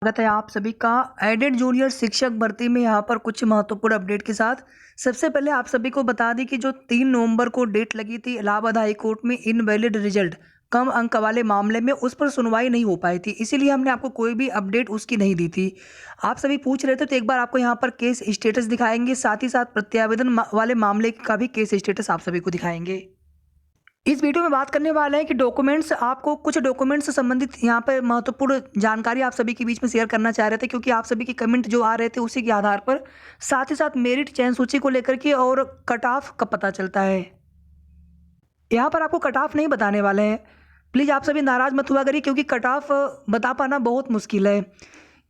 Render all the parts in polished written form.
स्वागत है आप सभी का एडेड जूनियर शिक्षक भर्ती में यहाँ पर कुछ महत्वपूर्ण अपडेट के साथ। सबसे पहले आप सभी को बता दें कि जो 3 नवंबर को डेट लगी थी इलाहाबाद हाई कोर्ट में इनवैलिड रिजल्ट कम अंक वाले मामले में, उस पर सुनवाई नहीं हो पाई थी, इसीलिए हमने आपको कोई भी अपडेट उसकी नहीं दी थी। आप सभी पूछ रहे थे तो एक बार आपको यहाँ पर केस स्टेटस दिखाएंगे, साथ ही साथ प्रत्यावेदन वाले मामले का भी केस स्टेटस आप सभी को दिखाएंगे। इस वीडियो में बात करने वाले हैं कि डॉक्यूमेंट्स, आपको कुछ डॉक्यूमेंट्स से संबंधित यहाँ पे महत्वपूर्ण जानकारी आप सभी के बीच में शेयर करना चाह रहे थे, क्योंकि आप सभी के कमेंट जो आ रहे थे उसी के आधार पर, साथ ही साथ मेरिट चयन सूची को लेकर के और कट ऑफ कब पता चलता है। यहाँ पर आपको कट ऑफ नहीं बताने वाले हैं, प्लीज़ आप सभी नाराज़ मत हुआ करिए, क्योंकि कट ऑफ बता पाना बहुत मुश्किल है।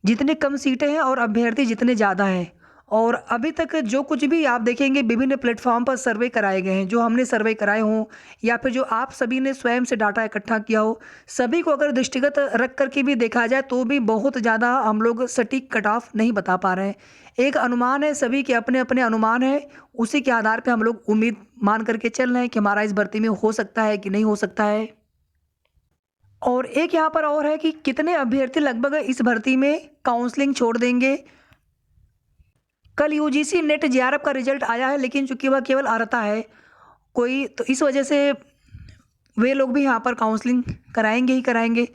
जितनी कम सीटें हैं और अभ्यर्थी जितने ज़्यादा हैं, और अभी तक जो कुछ भी आप देखेंगे विभिन्न प्लेटफॉर्म पर सर्वे कराए गए हैं, जो हमने सर्वे कराए हों या फिर जो आप सभी ने स्वयं से डाटा इकट्ठा किया हो, सभी को अगर दृष्टिगत रख करके भी देखा जाए तो भी बहुत ज़्यादा हम लोग सटीक कट ऑफ नहीं बता पा रहे हैं। एक अनुमान है, सभी के अपने अपने अनुमान है, उसी के आधार पर हम लोग उम्मीद मान करके चल रहे हैं कि हमारा इस भर्ती में हो सकता है कि नहीं हो सकता है। और एक यहाँ पर और है कि कितने अभ्यर्थी लगभग इस भर्ती में काउंसलिंग छोड़ देंगे। कल यूजीसी नेट जेआरएफ का रिजल्ट आया है, लेकिन चूंकि वह केवल अर्हता है कोई, तो इस वजह से वे लोग भी यहाँ पर काउंसलिंग कराएंगे ही कराएंगे।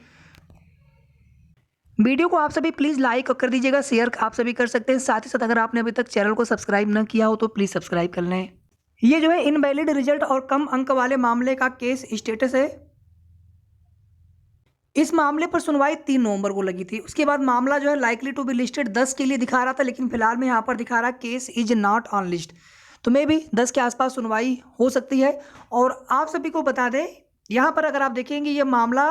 वीडियो को आप सभी प्लीज़ लाइक कर दीजिएगा, शेयर आप सभी कर सकते हैं, साथ ही साथ अगर आपने अभी तक चैनल को सब्सक्राइब न किया हो तो प्लीज़ सब्सक्राइब कर लें। ये जो है इनवैलिड रिजल्ट और कम अंक वाले मामले का केस स्टेटस है। इस मामले पर सुनवाई 3 नवंबर को लगी थी। उसके बाद मामला जो है लाइकली टू बी लिस्टेड 10 के लिए दिखा रहा था, लेकिन फिलहाल में यहाँ पर दिखा रहा है case is not on list, तो मे भी 10 के आसपास सुनवाई हो सकती है। और आप सभी को बता दें, यहाँ पर अगर आप देखेंगे ये मामला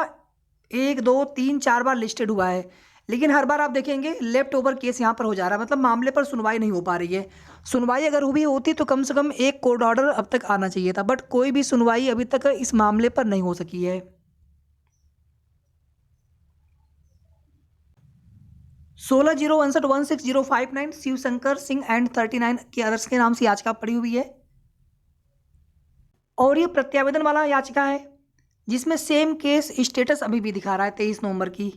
1 2 3 4 बार लिस्टेड हुआ है, लेकिन हर बार आप देखेंगे लेफ्ट ओवर केस यहाँ पर हो जा रहा है, मतलब मामले पर सुनवाई नहीं हो पा रही है। सुनवाई अगर हुई होती तो कम से कम एक कोर्ट ऑर्डर अब तक आना चाहिए था, बट कोई भी सुनवाई अभी तक इस मामले पर नहीं हो सकी है। 16/0/16/059 शिवशंकर सिंह एंड 39 के अदर्स के नाम से याचिका पड़ी हुई है, और ये प्रत्यावेदन वाला याचिका है जिसमें सेम केस स्टेटस अभी भी दिखा रहा है 23 नवंबर की।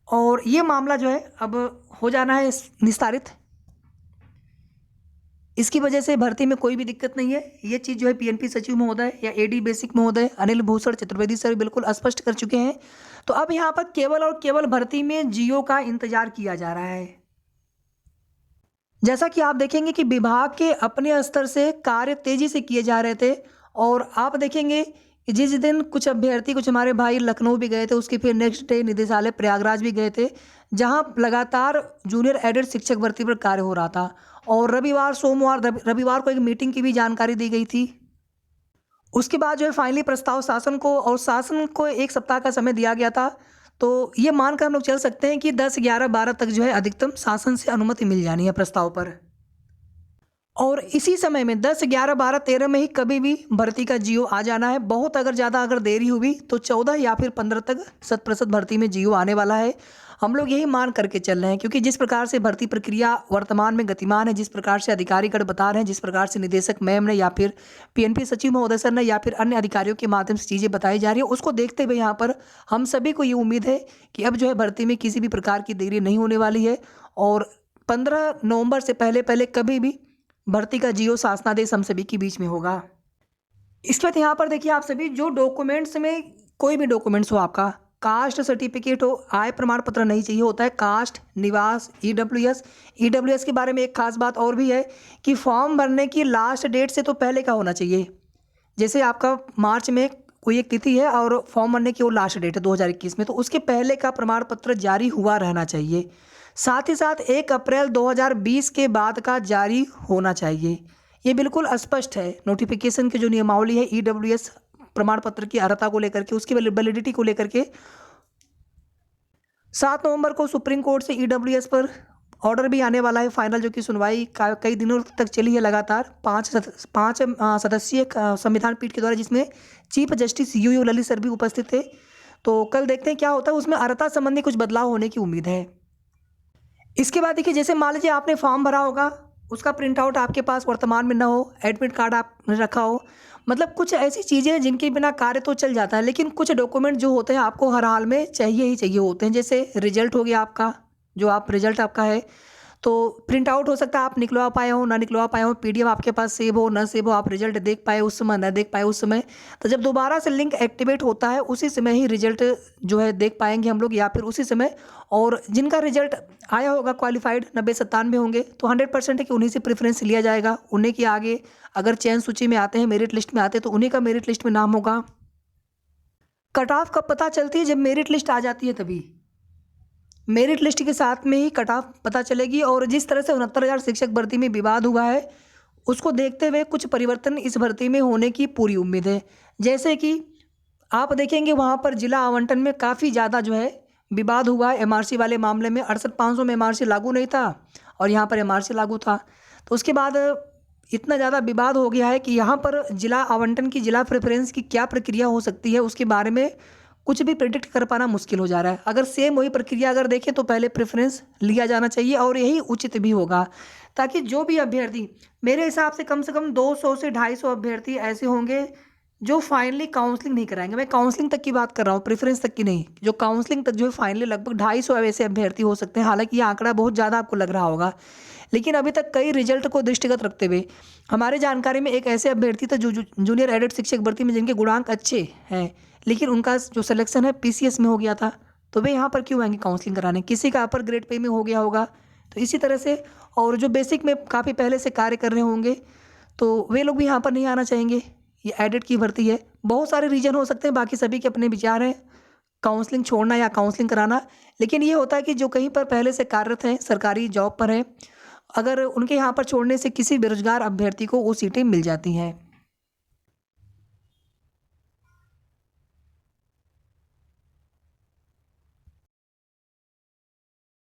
और ये मामला जो है अब हो जाना है निस्तारित। इसकी वजह से भर्ती में कोई भी दिक्कत नहीं है। ये चीज़ जो है पीएनपी सचिव महोदय या एडी बेसिक महोदय अनिल भूषण चतुर्वेदी सर बिल्कुल स्पष्ट कर चुके हैं। तो अब यहाँ पर केवल और केवल भर्ती में जीओ का इंतजार किया जा रहा है। जैसा कि आप देखेंगे कि विभाग के अपने स्तर से कार्य तेजी से किए जा रहे थे, और आप देखेंगे कि जिस दिन कुछ अभ्यर्थी, कुछ हमारे भाई लखनऊ भी गए थे, उसके फिर नेक्स्ट डे निदेशालय प्रयागराज भी गए थे, जहां लगातार जूनियर एडेड शिक्षक भर्ती पर कार्य हो रहा था। और रविवार को एक मीटिंग की भी जानकारी दी गई थी। उसके बाद जो है फाइनली प्रस्ताव शासन को 1 सप्ताह का समय दिया गया था। तो ये मानकर हम लोग चल सकते हैं कि 10 11 12 तक जो है अधिकतम शासन से अनुमति मिल जानी है प्रस्ताव पर। और इसी समय में 10 11 12 13 में ही कभी भी भर्ती का जीओ आ जाना है। बहुत अगर देरी हुई तो 14 या फिर 15 तक 100% भर्ती में जीओ आने वाला है। हम लोग यही मान करके चल रहे हैं, क्योंकि जिस प्रकार से भर्ती प्रक्रिया वर्तमान में गतिमान है, जिस प्रकार से अधिकारीगण बता रहे हैं, जिस प्रकार से निदेशक मैम ने या फिर पीएनपी सचिव महोदय सर ने या फिर अन्य अधिकारियों के माध्यम से चीज़ें बताई जा रही है, उसको देखते हुए यहाँ पर हम सभी को ये उम्मीद है कि अब जो है भर्ती में किसी भी प्रकार की देरी नहीं होने वाली है, और 15 नवंबर से पहले कभी भी भर्ती का जीओ शासनादेश हम सभी के बीच में होगा। इसके बाद यहाँ पर देखिए आप सभी, जो डॉक्यूमेंट्स में कोई भी डॉक्यूमेंट्स हो, आपका कास्ट सर्टिफिकेट हो, आय प्रमाण पत्र नहीं चाहिए होता है, कास्ट, निवास, ईडब्ल्यूएस के बारे में एक खास बात और भी है कि फॉर्म भरने की लास्ट डेट से तो पहले का होना चाहिए। जैसे आपका मार्च में कोई एक तिथि है और फॉर्म भरने की वो लास्ट डेट है 2021 में, तो उसके पहले का प्रमाण पत्र जारी हुआ रहना चाहिए। साथ ही साथ 1 अप्रैल 2020 के बाद का जारी होना चाहिए। ये बिल्कुल स्पष्ट है नोटिफिकेशन की जो नियमावली है ईडब्ल्यूएस प्रमाण पत्र की अर्हता को लेकर के, उसकी वैलिडिटी को लेकर के। 7 नवंबर को सुप्रीम कोर्ट से ईडब्ल्यूएस पर ऑर्डर भी आने वाला है फाइनल, जो कि सुनवाई कई दिनों तक चली है लगातार 5 सदस्यीय संविधान पीठ के द्वारा, जिसमें chief justice U U Lalit sir भी उपस्थित थे। तो कल देखते हैं क्या होता है, उसमें अर्हता संबंधी कुछ बदलाव होने की उम्मीद है। इसके बाद देखिए, जैसे मान लीजिए आपने फॉर्म भरा होगा, उसका प्रिंट आउट आपके पास वर्तमान में ना हो, एडमिट कार्ड आपने रखा हो, मतलब कुछ ऐसी चीज़ें हैं जिनके बिना कार्य तो चल जाता है, लेकिन कुछ डॉक्यूमेंट जो होते हैं आपको हर हाल में चाहिए ही चाहिए होते हैं। जैसे रिजल्ट हो गया आपका, जो आप रिजल्ट आपका है, तो प्रिंट आउट हो सकता है आप निकलवा पाए हो, ना निकलवा पाए हो, पीडीएफ आपके पास सेव हो, ना सेव हो, आप रिजल्ट देख पाए उस समय, ना देख पाए उस समय। तो जब दोबारा से लिंक एक्टिवेट होता है, उसी समय ही रिजल्ट जो है देख पाएँगे हम लोग, या फिर उसी समय। और जिनका रिजल्ट आया होगा क्वालिफ़ाइड 90-97 होंगे, तो 100% है कि उन्हीं से प्रेफ़रेंस लिया जाएगा। उन्हीं के आगे अगर चयन सूची में आते हैं, मेरिट लिस्ट में आते हैं, तो उन्हीं का मेरिट लिस्ट में नाम होगा। कट ऑफ कब पता चलती है? जब मेरिट लिस्ट आ जाती है तभी। मेरिट लिस्ट के साथ में ही कट ऑफ पता चलेगी। और जिस तरह से 69,000 शिक्षक भर्ती में विवाद हुआ है, उसको देखते हुए कुछ परिवर्तन इस भर्ती में होने की पूरी उम्मीद है। जैसे कि आप देखेंगे वहाँ पर जिला आवंटन में काफ़ी ज़्यादा जो है विवाद हुआ है। एमआरसी वाले मामले में 68,500 में एमआरसी लागू नहीं था, और यहाँ पर एमआरसी लागू था। तो उसके बाद इतना ज़्यादा विवाद हो गया है कि यहाँ पर जिला आवंटन की, जिला प्रेफ़रेंस की क्या प्रक्रिया हो सकती है, उसके बारे में कुछ भी प्रेडिक्ट कर पाना मुश्किल हो जा रहा है। अगर सेम वही प्रक्रिया अगर देखें, तो पहले प्रेफ़रेंस लिया जाना चाहिए, और यही उचित भी होगा, ताकि जो भी अभ्यर्थी, मेरे हिसाब से कम 200 से 250 अभ्यर्थी ऐसे होंगे जो फाइनली काउंसलिंग नहीं कराएंगे। मैं काउंसलिंग तक की बात कर रहा हूँ, प्रेफरेंस तक की नहीं। जो काउंसलिंग तक जो है फाइनली लगभग 250 ऐसे अभ्यर्थी हो सकते हैं। हालांकि ये आंकड़ा बहुत ज़्यादा आपको लग रहा होगा, लेकिन अभी तक कई रिजल्ट को दृष्टिगत रखते हुए हमारे जानकारी में एक ऐसे अभ्यर्थी था जो जूनियर एडेड शिक्षक भर्ती में जिनके गुणांक अच्छे हैं, लेकिन उनका जो सिलेक्शन है पीसीएस में हो गया था। तो वे यहाँ पर क्यों आएंगे काउंसलिंग कराने? किसी का अपर ग्रेड पे में हो गया होगा, तो इसी तरह से। और जो बेसिक में काफ़ी पहले से कार्य कर रहे होंगे, तो वे लोग भी यहाँ पर नहीं आना चाहेंगे। ये एडेड की भर्ती है। बहुत सारे रीज़न हो सकते हैं, बाकी सभी के अपने विचार हैं, काउंसलिंग छोड़ना या काउंसलिंग कराना। लेकिन ये होता है कि जो कहीं पर पहले से कार्यरत हैं, सरकारी जॉब पर हैं, अगर उनके यहाँ पर छोड़ने से किसी बेरोजगार अभ्यर्थी को वो सीटें मिल जाती हैं।